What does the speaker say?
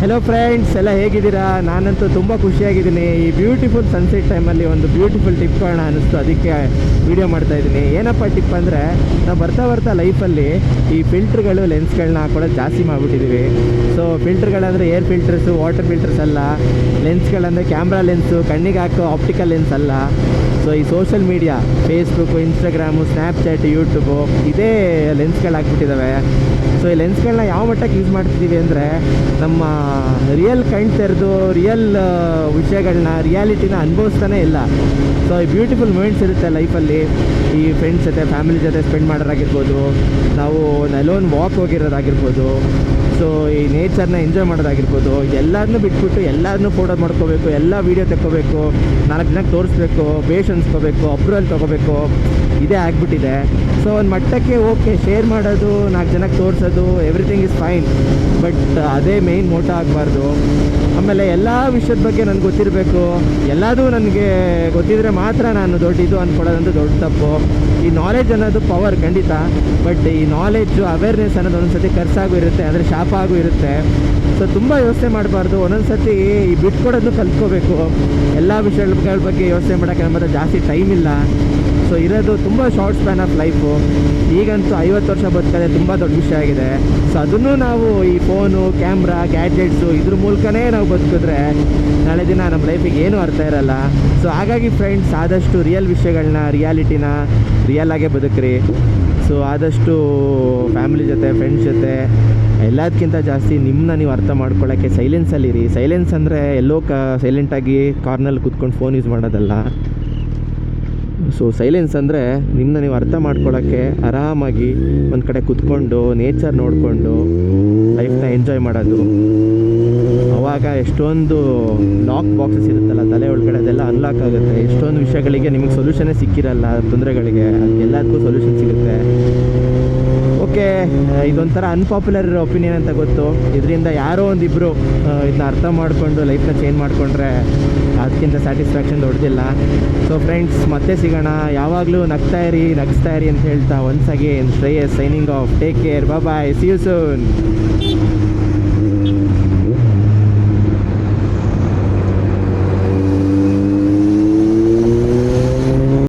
Hello friends, ಎಲ್ಲ ಹೇಗಿದ್ದೀರಾ? ನಾನಂತೂ ತುಂಬ ಖುಷಿಯಾಗಿದ್ದೀನಿ. ಈ ಬ್ಯೂಟಿಫುಲ್ ಸನ್ಸೆಟ್ ಟೈಮಲ್ಲಿ ಒಂದು ಬ್ಯೂಟಿಫುಲ್ ಟಿಪ್ ಕಾರಣ ಅನ್ನಿಸ್ತು, ಅದಕ್ಕೆ ವೀಡಿಯೋ ಮಾಡ್ತಾಯಿದ್ದೀನಿ. ಏನಪ್ಪ ಟಿಪ್ ಅಂದರೆ, ನಾವು ಬರ್ತಾ ಬರ್ತಾ ಲೈಫಲ್ಲಿ ಈ ಫಿಲ್ಟ್ರ್ಗಳು ಲೆನ್ಸ್ಗಳನ್ನ ಹಾಕೊಳ್ಳೋದು ಜಾಸ್ತಿ ಮಾಡಿಬಿಟ್ಟಿದ್ದೀವಿ. ಸೊ ಫಿಲ್ಟ್ರ್ಗಳಂದರೆ ಏರ್ ಫಿಲ್ಟರ್ಸು, ವಾಟರ್ ಫಿಲ್ಟರ್ಸ್ ಅಲ್ಲ. ಲೆನ್ಸ್ಗಳಂದರೆ ಕ್ಯಾಮ್ರಾ ಲೆನ್ಸು, ಕಣ್ಣಿಗೆ ಹಾಕೋ ಆಪ್ಟಿಕಲ್ ಲೆನ್ಸ್ ಅಲ್ಲ. ಸೊ ಈ social media, Facebook, Instagram, Snapchat, YouTube, ಇದೇ ಲೆನ್ಸ್ಗಳು ಹಾಕ್ಬಿಟ್ಟಿದ್ದಾವೆ. ಸೊ ಈ ಲೆನ್ಸ್ಗಳನ್ನ ಯಾವ ಮಟ್ಟಕ್ಕೆ ಯೂಸ್ ಮಾಡ್ತಿದ್ದೀವಿ ಅಂದರೆ, ನಮ್ಮ ರಿಯಲ್ ಕಣ್ ತೆರೆದು ರಿಯಲ್ ವಿಷಯಗಳನ್ನ, ರಿಯಾಲಿಟಿನ ಅನುಭವಿಸ್ತಾನೆ ಇಲ್ಲ. ಸೊ ಈ ಬ್ಯೂಟಿಫುಲ್ ಮೂಮೆಂಟ್ಸ್ ಇರುತ್ತೆ ಲೈಫಲ್ಲಿ, ಈ ಫ್ರೆಂಡ್ಸ್ ಜೊತೆ, ಫ್ಯಾಮಿಲಿ ಜೊತೆ ಸ್ಪೆಂಡ್ ಮಾಡೋದಾಗಿರ್ಬೋದು, ನಾವು ಅಲೋನ್ ವಾಕ್ ಹೋಗಿರೋದಾಗಿರ್ಬೋದು, ಸೊ ಈ ನೇಚರ್ನ ಎಂಜಾಯ್ ಮಾಡೋದಾಗಿರ್ಬೋದು, ಇದೆಲ್ಲದನ್ನೂ ಬಿಟ್ಬಿಟ್ಟು ಎಲ್ಲದನ್ನೂ ಫೋಟೋ ಮಾಡ್ಕೋಬೇಕು, ಎಲ್ಲ ವೀಡಿಯೋ ತೆಕ್ಕೋಬೇಕು, 4 ಜನಕ್ಕೆ ತೋರಿಸ್ಬೇಕು, ಬೇಷ್ ಅನ್ಸ್ಕೋಬೇಕು, ಅಪ್ರೂವಲ್ ತೊಗೋಬೇಕು, ಇದೇ ಆಗಿಬಿಟ್ಟಿದೆ. ಸೊ ಒಂದು ಮಟ್ಟಕ್ಕೆ ಓಕೆ, ಶೇರ್ ಮಾಡೋದು, 4 ಜನಕ್ಕೆ ತೋರಿಸೋದು, ಎವ್ರಿಥಿಂಗ್ ಇಸ್ ಫೈನ್, ಬಟ್ ಅದೇ ಮೇಯ್ನ್ ಮೋಟೋ ಆಗಬಾರ್ದು. ಆಮೇಲೆ ಎಲ್ಲ ವಿಷಯದ ಬಗ್ಗೆ ನನಗೆ ಗೊತ್ತಿರಬೇಕು, ಎಲ್ಲದೂ ನನಗೆ ಗೊತ್ತಿದ್ರೆ ಮಾತ್ರ ನಾನು ದೊಡ್ಡದು ಅಂದ್ಕೊಳ್ಳೋದಂತೂ ದೊಡ್ಡ ತಪ್ಪು. ಈ ನಾಲೆಜ್ ಅನ್ನೋದು ಪವರ್ ಖಂಡಿತ, ಬಟ್ ಈ ನಾಲೆಡ್ಜು, ಅವೇರ್ನೆಸ್ ಅನ್ನೋದು ಒಂದೊಂದು ಸತಿ ಖರ್ಚಾಗೂ ಇರುತ್ತೆ, ಅಂದರೆ ಶಾಪ ಆಗೂ ಇರುತ್ತೆ. ಸೊ ತುಂಬ ಯೋಚನೆ ಮಾಡಬಾರ್ದು. ಒಂದೊಂದು ಸತಿ ಈ ಬಿಟ್ಕೊಡೋದನ್ನು ಕಲ್ತ್ಕೋಬೇಕು. ಎಲ್ಲ ವಿಷಯಗಳ ಬಗ್ಗೆ ಯೋಚನೆ ಮಾಡೋಕ್ಕೆ ನಮ್ಮ ಹತ್ರ ಜಾಸ್ತಿ ಟೈಮ್ ಇಲ್ಲ. ಸೊ ಇರೋದು ತುಂಬ ಶಾರ್ಟ್ ಸ್ಪ್ಯಾನ್ ಆಫ್ ಲೈಫು. ಈಗಂತೂ 50 ವರ್ಷ ಬದುಕೋದೇ ತುಂಬ ದೊಡ್ಡ ವಿಷಯ ಆಗಿದೆ. ಸೊ ಅದನ್ನು ನಾವು ಈ ಫೋನು, ಕ್ಯಾಮ್ರಾ, ಗ್ಯಾಡ್ಜೆಟ್ಸು ಇದ್ರ ಮೂಲಕನೇ ನಾವು ಬದುಕಿದ್ರೆ ನಾಳೆ ದಿನ ನಮ್ಮ ಲೈಫಿಗೆ ಏನೂ ಅರ್ಥ ಇರಲ್ಲ. ಸೊ ಹಾಗಾಗಿ ಫ್ರೆಂಡ್ಸ್, ಆದಷ್ಟು ರಿಯಲ್ ವಿಷಯಗಳನ್ನ, ರಿಯಾಲಿಟಿನ ರಿಯಲ್ ಆಗೇ ಬದುಕ್ರಿ. ಸೊ ಆದಷ್ಟು ಫ್ಯಾಮಿಲಿ ಜೊತೆ, ಫ್ರೆಂಡ್ಸ್ ಜೊತೆ, ಎಲ್ಲದಕ್ಕಿಂತ ಜಾಸ್ತಿ ನಿಮ್ಮನ್ನ ನೀವು ಅರ್ಥ ಮಾಡ್ಕೊಳ್ಳೋಕ್ಕೆ ಸೈಲೆನ್ಸಲ್ಲಿರಿ. ಸೈಲೆನ್ಸ್ ಅಂದರೆ ಎಲ್ಲೋ ಸೈಲೆಂಟಾಗಿ ಕಾರ್ನಲ್ಲಿ ಕೂತ್ಕೊಂಡು ಫೋನ್ ಯೂಸ್ ಮಾಡೋದಲ್ಲ. ಸೊ ಸೈಲೆನ್ಸ್ ಅಂದರೆ ನಿಮ್ಮನ್ನ ನೀವು ಅರ್ಥ ಮಾಡ್ಕೊಳ್ಳೋಕ್ಕೆ ಆರಾಮಾಗಿ ಒಂದು ಕಡೆ ಕೂತ್ಕೊಂಡು ನೇಚರ್ ನೋಡಿಕೊಂಡು ಲೈಫ್ನ ಎಂಜಾಯ್ ಮಾಡೋದು. ಆವಾಗ ಎಷ್ಟೊಂದು ಲಾಕ್ ಬಾಕ್ಸಸ್ ಇರುತ್ತಲ್ಲ ತಲೆ ಒಳಗಡೆ, ಅದೆಲ್ಲ ಅನ್ಲಾಕ್ ಆಗುತ್ತೆ. ಎಷ್ಟೊಂದು ವಿಷಯಗಳಿಗೆ ನಿಮಗೆ ಸೊಲ್ಯೂಷನ್ನೇ ಸಿಕ್ಕಿರಲ್ಲ, ತೊಂದರೆಗಳಿಗೆ, ಅದಕ್ಕೆಲ್ಲದಕ್ಕೂ ಸೊಲ್ಯೂಷನ್ ಸಿಗುತ್ತೆ. ಓಕೆ, ಇದೊಂಥರ ಅನ್ಪಾಪ್ಯುಲರ್ ಒಪಿನಿಯನ್ ಅಂತ ಗೊತ್ತು. ಇದರಿಂದ ಯಾರೋ ಒಂದಿಬ್ಬರು ಇದನ್ನ ಅರ್ಥ ಮಾಡಿಕೊಂಡು ಲೈಫ್ನ ಚೇಂಜ್ ಮಾಡಿಕೊಂಡ್ರೆ ಅದಕ್ಕಿಂತ ಸ್ಯಾಟಿಸ್ಫ್ಯಾಕ್ಷನ್ ದೊಡ್ಡದಿಲ್ಲ. ಸೊ ಫ್ರೆಂಡ್ಸ್, ಮತ್ತೆ ಸಿಗೋಣ. ಯಾವಾಗಲೂ ನಗ್ತಾ ಇರಿ ಅಂತ ಹೇಳ್ತಾ once again Shreyas signing off. Take care, bye, see you soon.